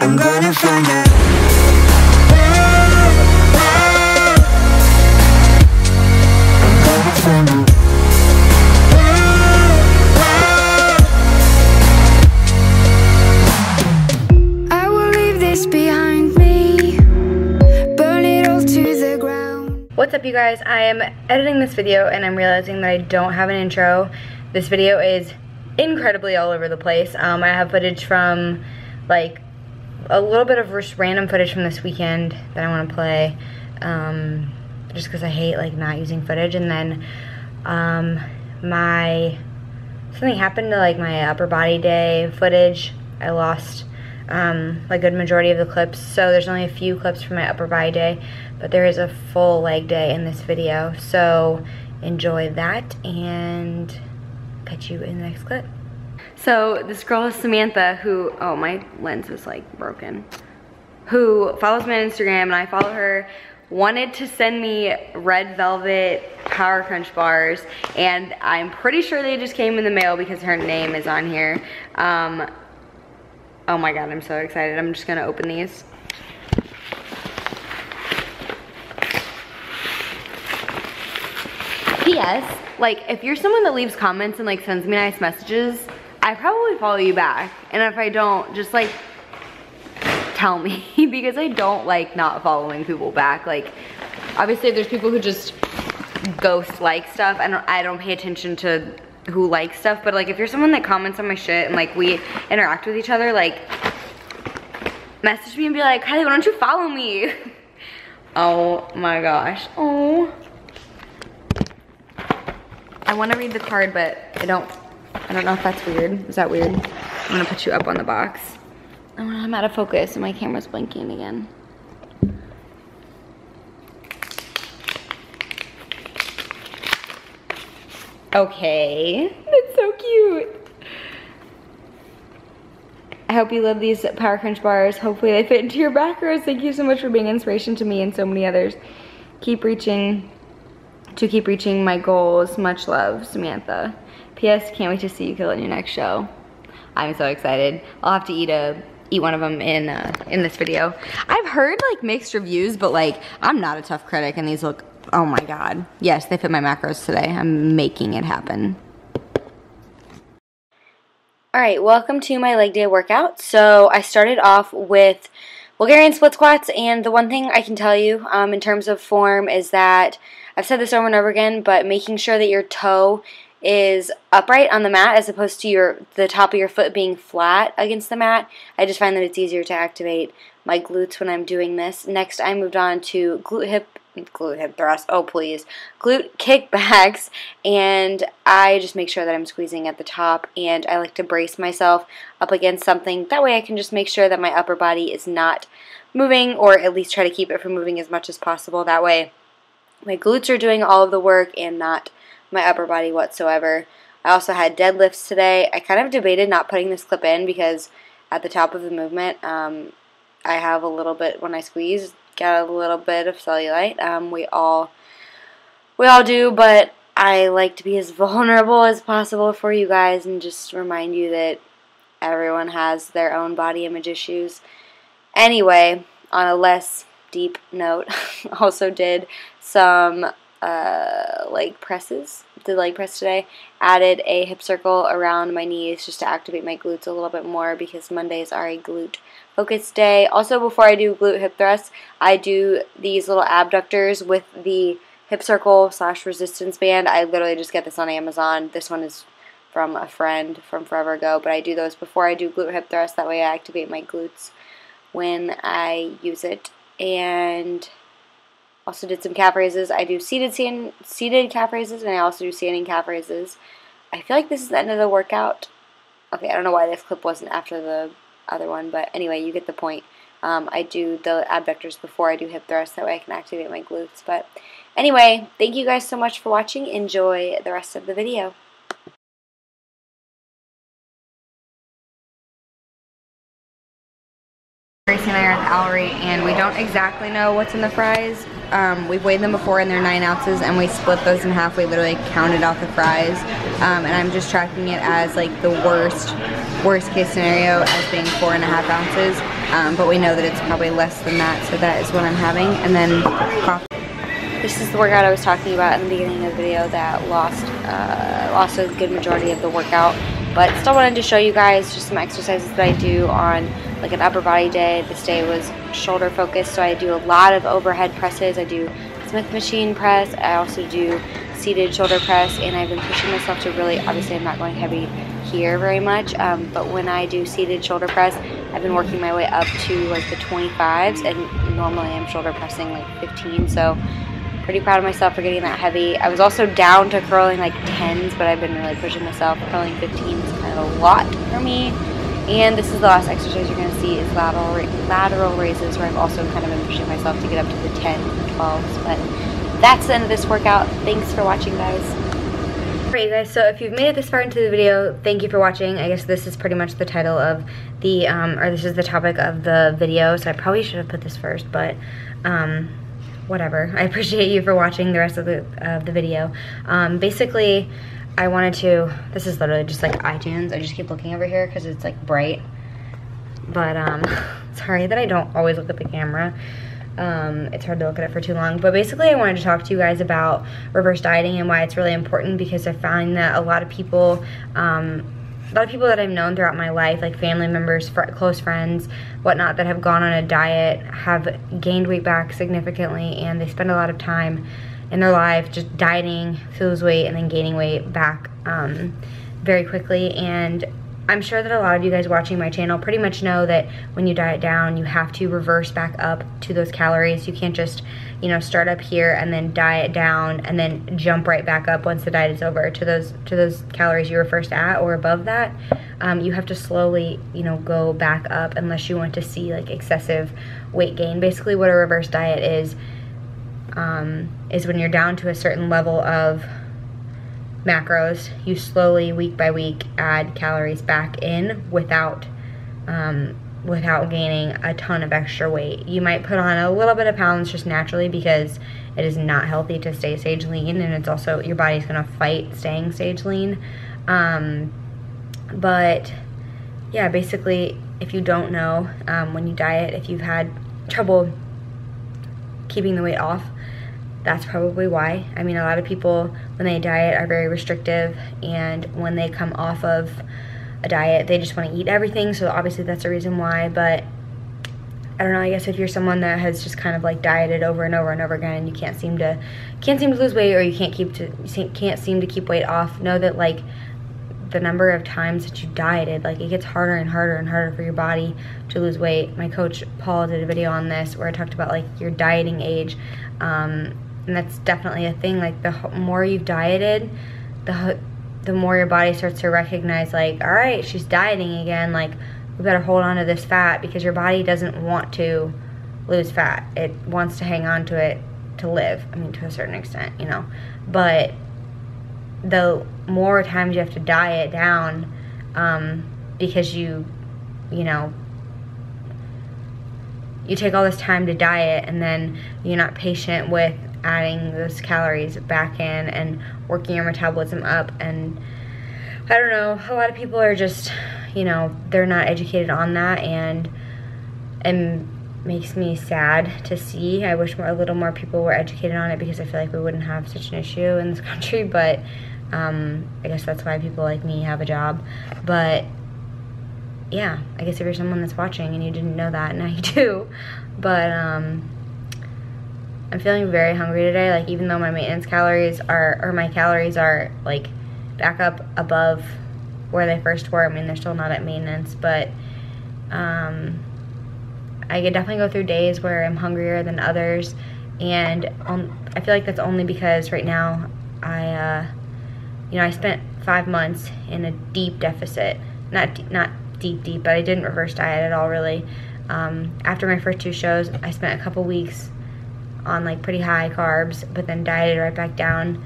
I'm gonna find out. I will leave this behind me, burn it all to the ground. What's up, you guys? I am editing this video and I'm realizing that I don't have an intro. This video is incredibly all over the place. I have footage from like a little bit of just random footage from this weekend that I want to play, just because I hate like not using footage. And then something happened to like my upper body day footage. I lost like a good majority of the clips, so there's only a few clips from my upper body day, but there is a full leg day in this video, so enjoy that and catch you in the next clip. So this girl is Samantha, who, oh, my lens is like broken, who follows me on Instagram, and I follow her, wanted to send me red velvet Power Crunch bars, and I'm pretty sure they just came in the mail because her name is on here. Oh my god, I'm so excited. I'm just gonna open these. P.S. like, if you're someone that leaves comments and like sends me nice messages, I probably follow you back. And if I don't, just like tell me, because I don't like not following people back. Like, obviously there's people who just ghost like stuff. I don't pay attention to who likes stuff, but like if you're someone that comments on my shit and like we interact with each other, like message me and be like, Kylie, why don't you follow me? Oh my gosh. Oh, I want to read the card, but I don't know if that's weird. Is that weird? I'm gonna put you up on the box. Oh, I'm out of focus and my camera's blinking again. Okay, that's so cute. I hope you love these Power Crunch bars. Hopefully they fit into your back rows. Thank you so much for being inspiration to me and so many others. Keep reaching my goals. Much love, Samantha. P.S. Can't wait to see you kill it in your next show. I'm so excited. I'll have to eat one of them in this video. I've heard like mixed reviews, but like I'm not a tough critic, and these look, oh my god. Yes, they fit my macros today. I'm making it happen. Alright, welcome to my leg day workout. So I started off with Bulgarian split squats, and the one thing I can tell you in terms of form is that, I've said this over and over again, but making sure that your toe is upright on the mat as opposed to the top of your foot being flat against the mat. I just find that it's easier to activate my glutes when I'm doing this. Next, I moved on to glute hip thrust, oh please, glute kickbacks, and I just make sure that I'm squeezing at the top, and I like to brace myself up against something. That way I can just make sure that my upper body is not moving, or at least try to keep it from moving as much as possible. That way my glutes are doing all of the work and not my upper body whatsoever. I also had deadlifts today. I kind of debated not putting this clip in because at the top of the movement, I have a little bit, when I squeeze, got a little bit of cellulite. We all do, but I like to be as vulnerable as possible for you guys and just remind you that everyone has their own body image issues. Anyway, on a less deep note, also did some leg presses. Did leg press today. Added a hip circle around my knees just to activate my glutes a little bit more because Mondays are a glute focused day. Also, before I do glute hip thrusts, I do these little abductors with the hip circle / resistance band. I literally just get this on Amazon. This one is from a friend from forever ago, but I do those before I do glute hip thrusts. That way I activate my glutes when I use it. And also did some calf raises. I do seated calf raises, and I also do standing calf raises. I feel like this is the end of the workout. Okay, I don't know why this clip wasn't after the other one, but anyway, you get the point. I do the abductors before I do hip thrusts, that way I can activate my glutes. But anyway, thank you guys so much for watching. Enjoy the rest of the video. Gracie and I are at the Owlery, and we don't exactly know what's in the fries. We've weighed them before, and they're 9 ounces, and we split those in half. We literally counted out the fries, and I'm just tracking it as like the worst case scenario as being 4.5 ounces. but we know that it's probably less than that, so that is what I'm having. And then coffee. This is the workout I was talking about in the beginning of the video that lost a good majority of the workout, but still wanted to show you guys just some exercises that I do on like an upper body day. This day was shoulder focused, so I do a lot of overhead presses. I do Smith machine press. I also do seated shoulder press, and I've been pushing myself to really, obviously I'm not going heavy here very much, but when I do seated shoulder press, I've been working my way up to like the 25s, and normally I'm shoulder pressing like 15, so pretty proud of myself for getting that heavy. I was also down to curling like 10s, but I've been really pushing myself. Curling 15s is kind of a lot for me. And this is the last exercise you're going to see is lateral raises, where I've also kind of been pushing myself to get up to the 10 and 12s. But that's the end of this workout. Thanks for watching, guys. Alright, you guys, so if you've made it this far into the video, thank you for watching. I guess this is pretty much the title of the, or this is the topic of the video, so I probably should have put this first, but, whatever. I appreciate you for watching the rest of the video. Basically, I wanted to, this is literally just like iTunes. I just keep looking over here because it's like bright. But, sorry that I don't always look at the camera. It's hard to look at it for too long. But basically, I wanted to talk to you guys about reverse dieting and why it's really important, because I find that a lot of people that I've known throughout my life, like family members, close friends, whatnot, that have gone on a diet have gained weight back significantly, and they spend a lot of time in their life just dieting to lose weight and then gaining weight back very quickly. And I'm sure that a lot of you guys watching my channel pretty much know that when you diet down, you have to reverse back up to those calories. You can't just, you know, start up here and then diet down and then jump right back up once the diet is over to those calories you were first at or above that. You have to slowly, you know, go back up unless you want to see like excessive weight gain. Basically, what a reverse diet is when you're down to a certain level of macros, you slowly, week by week, add calories back in without gaining a ton of extra weight. You might put on a little bit of pounds just naturally because it is not healthy to stay stage lean, and it's also, your body's gonna fight staying stage lean. But yeah, basically, if you don't know, when you diet, if you've had trouble keeping the weight off, that's probably why. I mean, a lot of people, when they diet, are very restrictive, and when they come off of a diet, they just want to eat everything, so obviously that's the reason why. But I don't know, I guess if you're someone that has just kind of like dieted over and over and over again, and you can't seem to lose weight, or you can't seem to keep weight off, know that like the number of times that you dieted, like it gets harder and harder and harder for your body to lose weight. My coach Paul did a video on this where I talked about like your dieting age, and that's definitely a thing. Like the more you've dieted, the more your body starts to recognize like, all right, she's dieting again, like we better hold on to this fat, because your body doesn't want to lose fat. It wants to hang on to it to live. I mean, to a certain extent, you know, but the more times you have to diet down, because you know, you take all this time to diet, and then you're not patient with adding those calories back in and working your metabolism up. And I don't know, a lot of people are just, you know, they're not educated on that, and it makes me sad to see. I wish a little more people were educated on it, because I feel like we wouldn't have such an issue in this country. But I guess that's why people like me have a job. But yeah, I guess if you're someone that's watching and you didn't know that, now you do. But I'm feeling very hungry today. Like, even though my maintenance calories are, or my calories are like back up above where they first were. I mean, they're still not at maintenance, but I could definitely go through days where I'm hungrier than others, and I feel like that's only because right now you know, I spent 5 months in a deep deficit. Not deep, but I didn't reverse diet at all, really. After my first 2 shows, I spent a couple weeks on like pretty high carbs, but then dieted right back down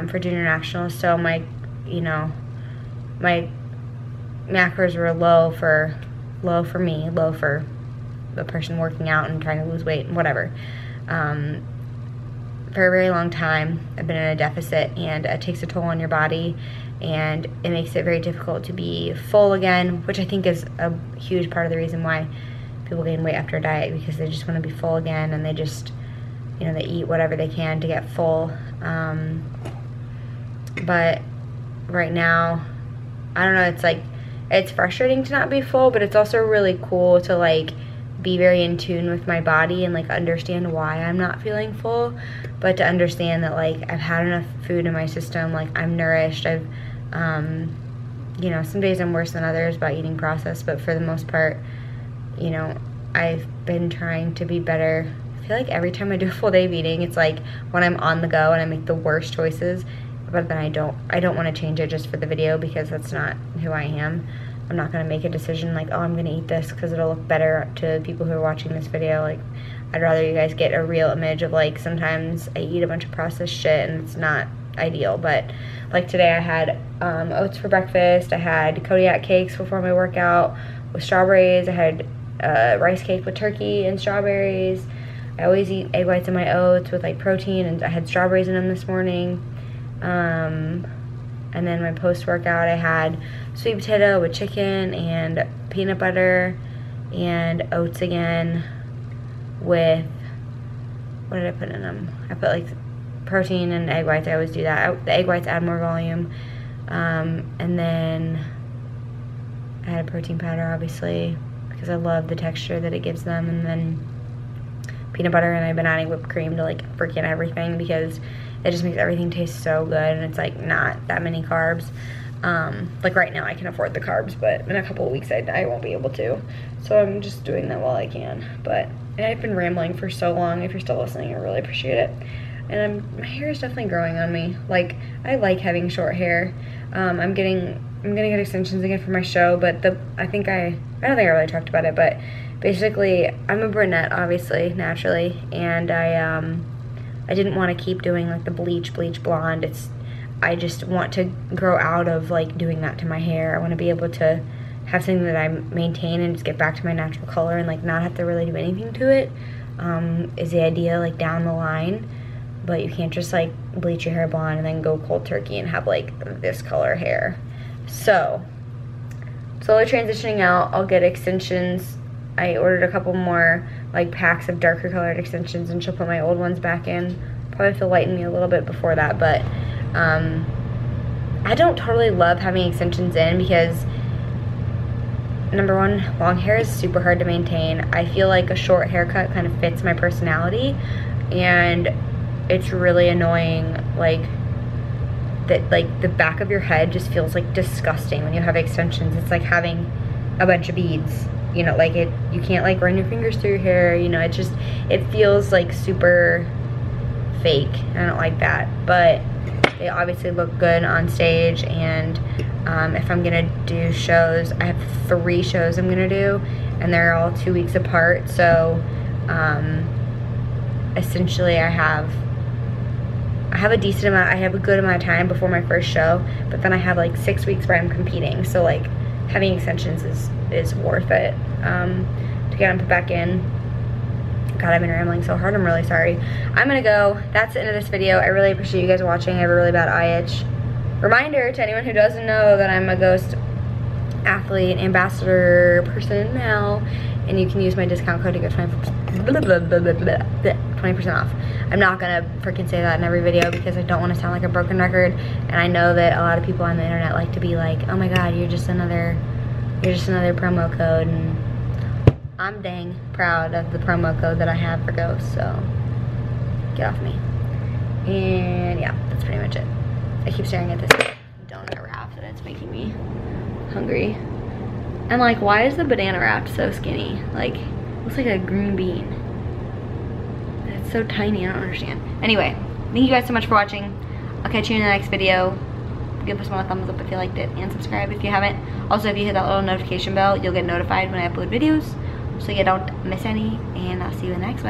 for junior nationals. So my macros were low for me, low for the person working out and trying to lose weight and whatever. For a very long time, I've been in a deficit, and it takes a toll on your body, and it makes it very difficult to be full again, which I think is a huge part of the reason why people gain weight after a diet because they just want to be full again, and they just, you know, they eat whatever they can to get full. But right now, I don't know, it's like, it's frustrating to not be full, but it's also really cool to like be very in tune with my body and like understand why I'm not feeling full, but to understand that like I've had enough food in my system, like I'm nourished. I've you know, some days I'm worse than others by eating processed, but for the most part, you know, I've been trying to be better. I feel like every time I do a full day of eating, it's like when I'm on the go and I make the worst choices, but then I don't want to change it just for the video, because that's not who I am. I'm not going to make a decision like, oh, I'm going to eat this because it'll look better to people who are watching this video. Like, I'd rather you guys get a real image of like, sometimes I eat a bunch of processed shit and it's not ideal. But like today I had oats for breakfast. I had Kodiak cakes before my workout with strawberries. I had rice cake with turkey and strawberries. I always eat egg whites in my oats with like protein, and I had strawberries in them this morning. And then my post-workout I had sweet potato with chicken and peanut butter and oats again with, what did I put in them? I put like protein and egg whites. I always do that. The egg whites add more volume. And then I had a protein powder, obviously, because I love the texture that it gives them. And then peanut butter, and I've been adding whipped cream to like freaking everything because it just makes everything taste so good, and it's like not that many carbs. Like right now I can afford the carbs, but in a couple of weeks I won't be able to. So I'm just doing that while I can. But I've been rambling for so long. If you're still listening, I really appreciate it. And my hair is definitely growing on me. Like, I like having short hair. I'm gonna get extensions again for my show, but I don't think I really talked about it, but basically I'm a brunette, obviously, naturally, and I didn't want to keep doing like the bleach blonde. I just want to grow out of like doing that to my hair. I want to be able to have something that I maintain and just get back to my natural color and like not have to really do anything to it. Is the idea like down the line. But you can't just like bleach your hair blonde and then go cold turkey and have like this color hair. So slowly transitioning out. I'll get extensions. I ordered a couple more like packs of darker colored extensions, and she'll put my old ones back in. Probably have to lighten me a little bit before that, but I don't totally love having extensions in because, number one, long hair is super hard to maintain. I feel like a short haircut kind of fits my personality, and it's really annoying, like that, like the back of your head just feels like disgusting when you have extensions. It's like having a bunch of beads, you know, like you can't like run your fingers through your hair, you know, it feels like super fake. I don't like that, but they obviously look good on stage. And if I'm gonna do shows, I have 3 shows I'm gonna do, and they're all 2 weeks apart. So essentially I have a decent amount, I have a good amount of time before my first show, but then I have like 6 weeks where I'm competing. So like having extensions is worth it to get them put back in. God, I've been rambling so hard. I'm really sorry. I'm gonna go. That's the end of this video. I really appreciate you guys watching. I have a really bad eye itch. Reminder to anyone who doesn't know that I'm a Ghost athlete ambassador person now, and you can use my discount code to get 20% off. I'm not gonna freaking say that in every video because I don't want to sound like a broken record, and I know that a lot of people on the internet like to be like, oh my god, you're just another promo code, and I'm dang proud of the promo code that I have for Ghost, so get off me. And yeah, that's pretty much it. I keep staring at this donut wrap and it's making me hungry. And like, why is the banana wrap so skinny? Like, it looks like a green bean. It's so tiny, I don't understand. Anyway, thank you guys so much for watching. I'll catch you in the next video. Give us a thumbs up if you liked it, and subscribe if you haven't. Also, if you hit that little notification bell, you'll get notified when I upload videos, so you don't miss any. And I'll see you in the next one.